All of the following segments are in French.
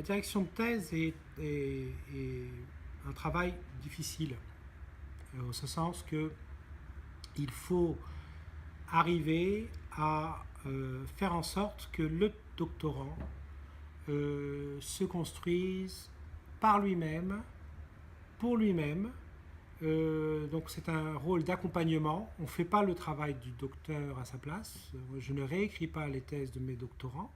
direction de thèse est un travail difficile, au ce sens que il faut arriver à faire en sorte que le doctorant se construise par lui-même, pour lui-même. Donc c'est un rôle d'accompagnement. On ne fait pas le travail du docteur à sa place. Je ne réécris pas les thèses de mes doctorants.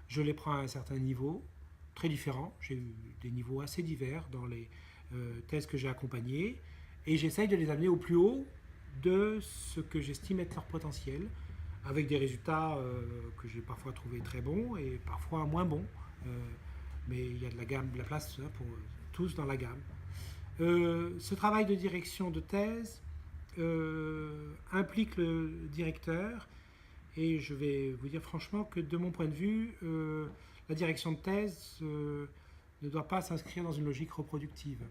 Je les prends à un certain niveau, très différent. J'ai eu des niveaux assez divers dans les thèses que j'ai accompagnées. Et j'essaye de les amener au plus haut de ce que j'estime être leur potentiel, avec des résultats que j'ai parfois trouvés très bons et parfois moins bons. Mais il y a de la gamme, de la place pour tous dans la gamme. Ce travail de direction de thèse implique le directeur, et je vais vous dire franchement que de mon point de vue, la direction de thèse ne doit pas s'inscrire dans une logique reproductive.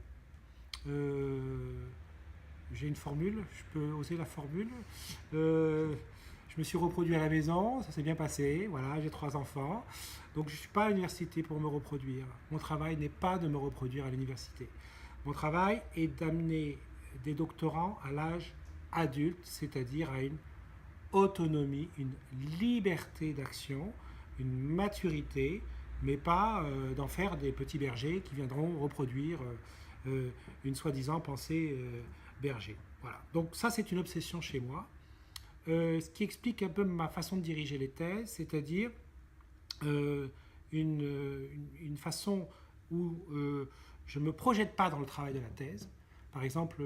J'ai une formule, je peux oser la formule. Je me suis reproduit à la maison, ça s'est bien passé, voilà, j'ai 3 enfants. Donc je ne suis pas à l'université pour me reproduire. Mon travail n'est pas de me reproduire à l'université. Mon travail est d'amener des doctorants à l'âge adulte, c'est-à-dire à une autonomie, une liberté d'action, une maturité, mais pas d'en faire des petits bergers qui viendront reproduire une soi-disant pensée berger. Voilà. Donc ça, c'est une obsession chez moi. Ce qui explique un peu ma façon de diriger les thèses, c'est-à-dire une façon où je ne me projette pas dans le travail de la thèse. Par exemple,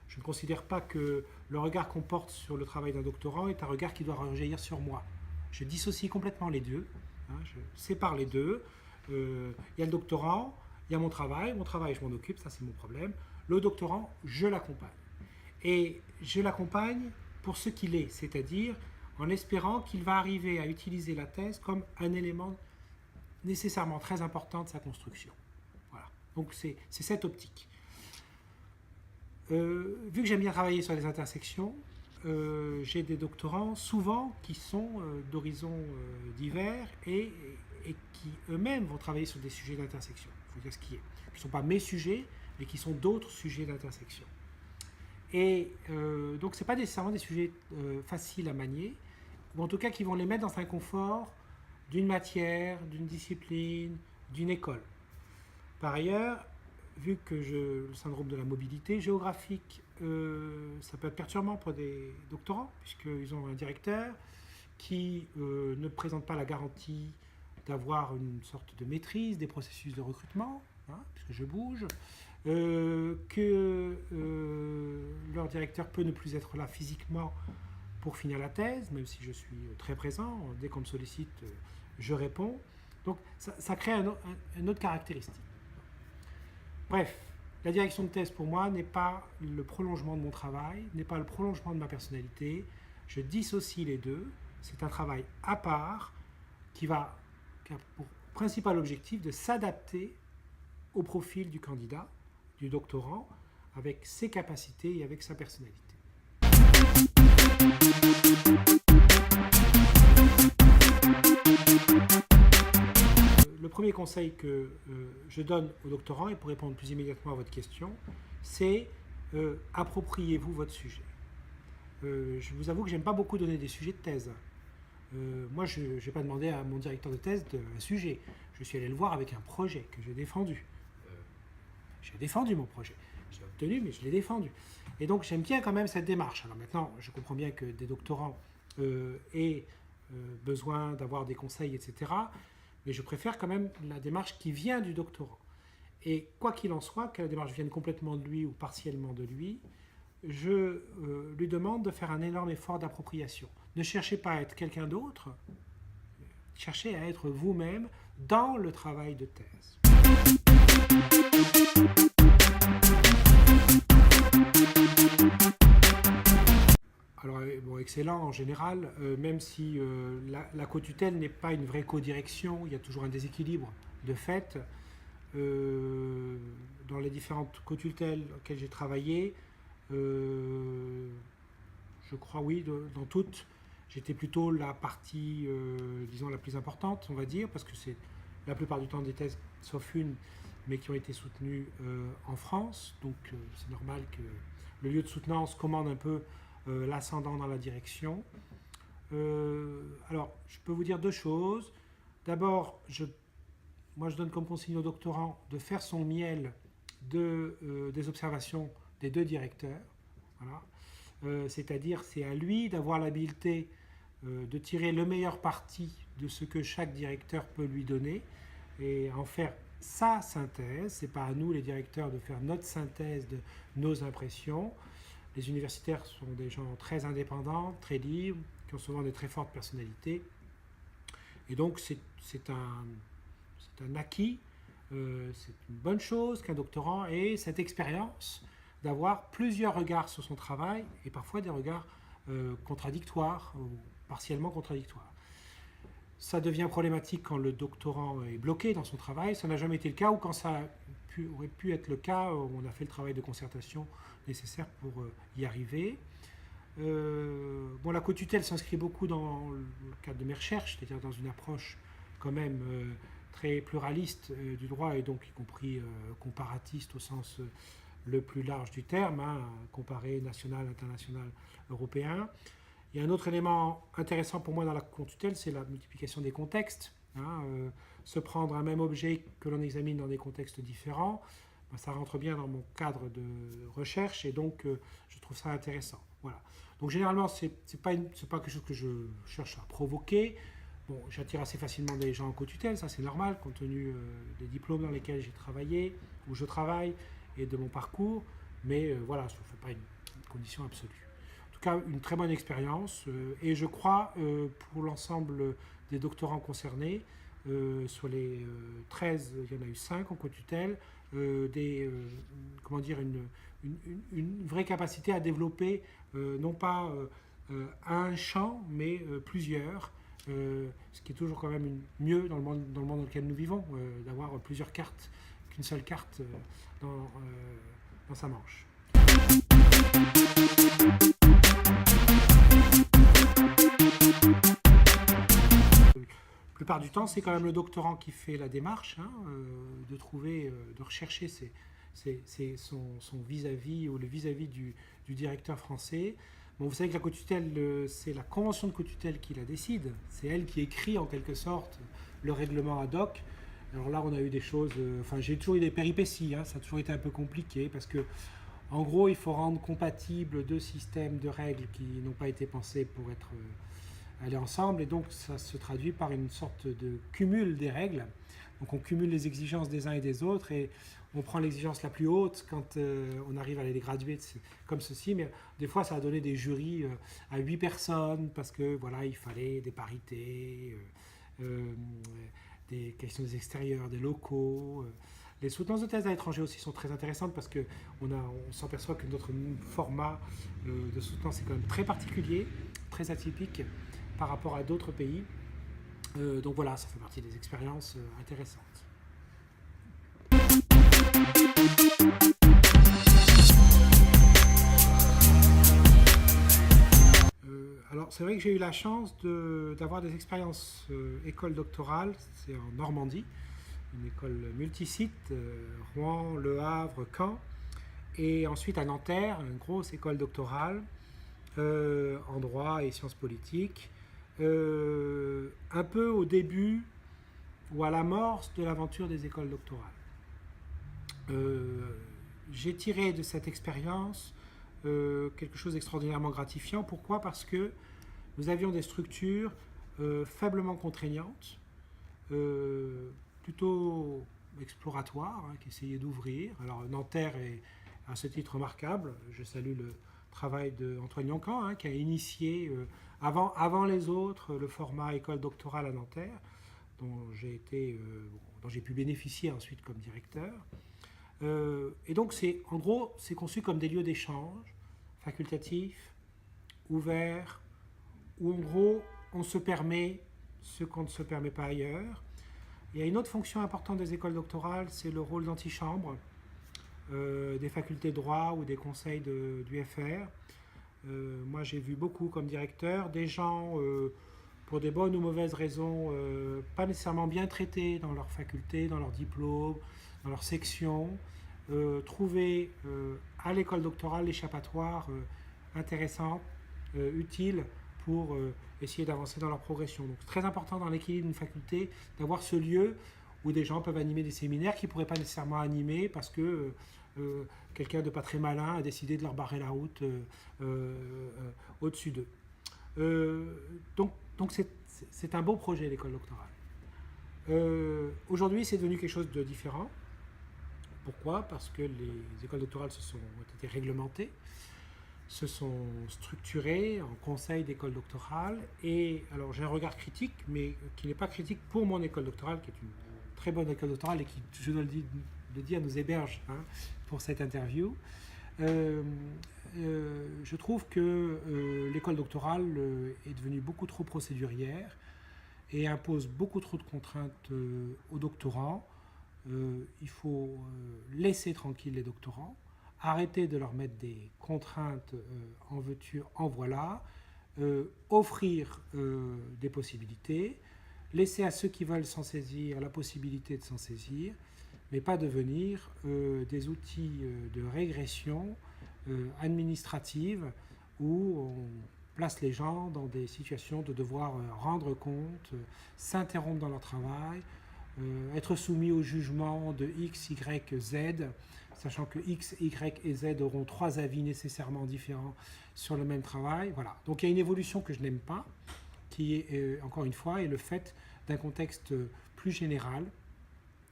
je ne considère pas que le regard qu'on porte sur le travail d'un doctorant est un regard qui doit rejaillir sur moi. Je dissocie complètement les deux, hein, je sépare les deux. Il y a le doctorant, il y a mon travail, je m'en occupe, ça c'est mon problème. Le doctorant, je l'accompagne. Et je l'accompagne pour ce qu'il est, c'est-à-dire en espérant qu'il va arriver à utiliser la thèse comme un élément nécessairement très important de sa construction. Voilà. Donc c'est cette optique. Vu que j'aime bien travailler sur les intersections, j'ai des doctorants souvent qui sont d'horizons divers et qui eux-mêmes vont travailler sur des sujets d'intersection. Il faut dire ce qui est. Qui ne sont pas mes sujets, mais qui sont d'autres sujets d'intersection. Et donc, ce n'est pas nécessairement des sujets faciles à manier, ou en tout cas qui vont les mettre dans un confort d'une matière, d'une discipline, d'une école. Par ailleurs, vu que le syndrome de la mobilité géographique, ça peut être perturbant pour des doctorants, puisqu'ils ont un directeur qui ne présente pas la garantie d'avoir une sorte de maîtrise des processus de recrutement, hein, puisque je bouge, que leur directeur peut ne plus être là physiquement pour finir la thèse, même si je suis très présent. Dès qu'on me sollicite, je réponds. Donc ça crée une autre caractéristique. Bref, la direction de thèse pour moi n'est pas le prolongement de mon travail, n'est pas le prolongement de ma personnalité. Je dissocie les deux. C'est un travail à part qui a pour principal objectif de s'adapter au profil du candidat, du doctorant, avec ses capacités et avec sa personnalité. Le premier conseil que je donne aux doctorants, et pour répondre plus immédiatement à votre question, c'est appropriez-vous votre sujet. Je vous avoue que j'aime pas beaucoup donner des sujets de thèse. Moi, je n'ai pas demandé à mon directeur de thèse un sujet. Je suis allé le voir avec un projet que j'ai défendu. J'ai défendu mon projet. J'ai obtenu, mais je l'ai défendu. Et donc, j'aime bien quand même cette démarche. Alors maintenant, je comprends bien que des doctorants aient besoin d'avoir des conseils, etc. Mais je préfère quand même la démarche qui vient du doctorant. Et quoi qu'il en soit, que la démarche vienne complètement de lui ou partiellement de lui, je lui demande de faire un énorme effort d'appropriation. Ne cherchez pas à être quelqu'un d'autre, cherchez à être vous-même dans le travail de thèse. Alors, bon, excellent en général, même si la co-tutelle n'est pas une vraie co-direction, il y a toujours un déséquilibre de fait. Dans les différentes co-tutelles auxquelles j'ai travaillé, je crois oui, dans toutes, j'étais plutôt la partie, disons, la plus importante, on va dire, parce que c'est la plupart du temps des thèses, sauf une, mais qui ont été soutenues en France. Donc c'est normal que le lieu de soutenance commande un peu l'ascendant dans la direction. Alors, je peux vous dire deux choses. D'abord, moi je donne comme consigne au doctorant de faire son miel des observations des deux directeurs. Voilà. C'est-à-dire, c'est à lui d'avoir l'habileté de tirer le meilleur parti de ce que chaque directeur peut lui donner et en faire sa synthèse. Ce n'est pas à nous, les directeurs, de faire notre synthèse de nos impressions. Les universitaires sont des gens très indépendants, très libres, qui ont souvent des très fortes personnalités. Et donc, c'est un acquis, c'est une bonne chose qu'un doctorant ait cette expérience d'avoir plusieurs regards sur son travail et parfois des regards contradictoires ou partiellement contradictoires. Ça devient problématique quand le doctorant est bloqué dans son travail. Ça n'a jamais été le cas, ou quand ça aurait pu être le cas, où on a fait le travail de concertation nécessaire pour y arriver. Bon, la co-tutelle s'inscrit beaucoup dans le cadre de mes recherches, c'est-à-dire dans une approche quand même très pluraliste du droit, et donc y compris comparatiste au sens le plus large du terme, hein, comparé national, international, européen. Il y a un autre élément intéressant pour moi dans la co-tutelle, c'est la multiplication des contextes. Hein, se prendre un même objet que l'on examine dans des contextes différents, ben, ça rentre bien dans mon cadre de recherche, et donc je trouve ça intéressant. Voilà. Donc généralement, c'est pas quelque chose que je cherche à provoquer. Bon, j'attire assez facilement des gens en co-tutelle, ça c'est normal, compte tenu des diplômes dans lesquels j'ai travaillé, où je travaille, et de mon parcours, mais voilà, ce ne fait pas une condition absolue. En tout cas, une très bonne expérience, et je crois, pour l'ensemble des doctorants concernés, sur les 13, il y en a eu 5 en co-tutelle, comment dire, une vraie capacité à développer non pas un champ, mais plusieurs, ce qui est toujours quand même mieux dans le monde dans lequel nous vivons, d'avoir plusieurs cartes qu'une seule carte dans sa manche. La plupart du temps, c'est quand même le doctorant qui fait la démarche, hein, de trouver, de rechercher son vis-à-vis ou le vis-à-vis du directeur français. Bon, vous savez que la co-tutelle, c'est la convention de co-tutelle qui la décide. C'est elle qui écrit en quelque sorte le règlement ad hoc. Alors là, on a eu des choses... Enfin, j'ai toujours eu des péripéties, hein, ça a toujours été un peu compliqué parce que, en gros, il faut rendre compatibles deux systèmes de règles qui n'ont pas été pensés pour aller ensemble, et donc ça se traduit par une sorte de cumul des règles. Donc on cumule les exigences des uns et des autres, et on prend l'exigence la plus haute quand on arrive à les graduer comme ceci, mais des fois ça a donné des jurys à 8 personnes parce que voilà, il fallait des parités, des questions des extérieurs, des locaux. Les soutenances de thèse à l'étranger aussi sont très intéressantes parce qu'on s'aperçoit que notre format de soutenance est quand même très particulier, très atypique par rapport à d'autres pays. Donc voilà, ça fait partie des expériences intéressantes. Alors c'est vrai que j'ai eu la chance d'avoir des expériences école doctorale, c'est en Normandie, une école multisite, Rouen, Le Havre, Caen, et ensuite à Nanterre, une grosse école doctorale en droit et sciences politiques, un peu au début ou à l'amorce de l'aventure des écoles doctorales. J'ai tiré de cette expérience quelque chose d'extraordinairement gratifiant. Pourquoi ? Parce que nous avions des structures faiblement contraignantes, plutôt exploratoires, hein, qui essayaient d'ouvrir. Alors Nanterre est à ce titre remarquable. Je salue le travail d'Antoine Yoncan, hein, qui a initié avant les autres le format école doctorale à Nanterre, dont j'ai pu bénéficier ensuite comme directeur. Et donc en gros, c'est conçu comme des lieux d'échange facultatifs, ouverts, où en gros, on se permet ce qu'on ne se permet pas ailleurs. Il y a une autre fonction importante des écoles doctorales, c'est le rôle d'antichambre des facultés de droit ou des conseils du FR. Moi, j'ai vu beaucoup comme directeur des gens, pour des bonnes ou mauvaises raisons, pas nécessairement bien traités dans leur faculté, dans leur diplôme, dans leur section, trouver à l'école doctorale l'échappatoire intéressant, utile pour essayer d'avancer dans leur progression. Donc c'est très important dans l'équilibre d'une faculté d'avoir ce lieu où des gens peuvent animer des séminaires qu'ils ne pourraient pas nécessairement animer parce que quelqu'un de pas très malin a décidé de leur barrer la route au-dessus d'eux. Donc c'est un beau projet, l'école doctorale. Aujourd'hui, c'est devenu quelque chose de différent. Pourquoi? Parce que les écoles doctorales ont été réglementées, se sont structurées en conseil d'école doctorale. Et alors j'ai un regard critique, mais qui n'est pas critique pour mon école doctorale, qui est une très bonne école doctorale et qui, je dois le dire, nous héberge pour cette interview. Je trouve que l'école doctorale est devenue beaucoup trop procédurière et impose beaucoup trop de contraintes aux doctorants. Il faut laisser tranquille les doctorants, arrêter de leur mettre des contraintes en veux-tu, en voilà, offrir des possibilités, laisser à ceux qui veulent s'en saisir la possibilité de s'en saisir, mais pas devenir des outils de régression administrative où on place les gens dans des situations de devoir rendre compte, s'interrompre dans leur travail, être soumis au jugement de X, Y, Z, sachant que X, Y et Z auront 3 avis nécessairement différents sur le même travail. Voilà. Donc il y a une évolution que je n'aime pas, qui est, encore une fois, est le fait d'un contexte plus général,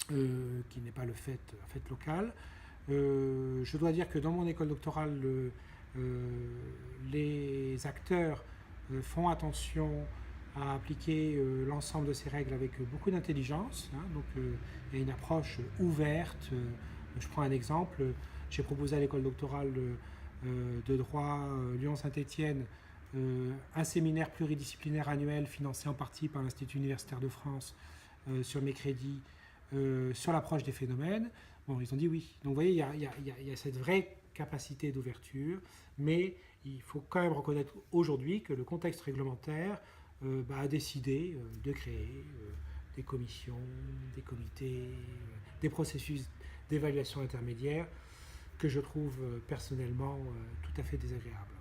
qui n'est pas le fait local. Je dois dire que dans mon école doctorale, les acteurs font attention à appliquer l'ensemble de ces règles avec beaucoup d'intelligence. Donc il y a une approche ouverte. Je prends un exemple. J'ai proposé à l'école doctorale de droit Lyon-Saint-Étienne un séminaire pluridisciplinaire annuel financé en partie par l'Institut universitaire de France sur mes crédits sur l'approche des phénomènes. Bon, ils ont dit oui. Donc vous voyez, il y a cette vraie capacité d'ouverture, mais il faut quand même reconnaître aujourd'hui que le contexte réglementaire a décidé de créer des commissions, des comités, des processus d'évaluation intermédiaire que je trouve personnellement tout à fait désagréables.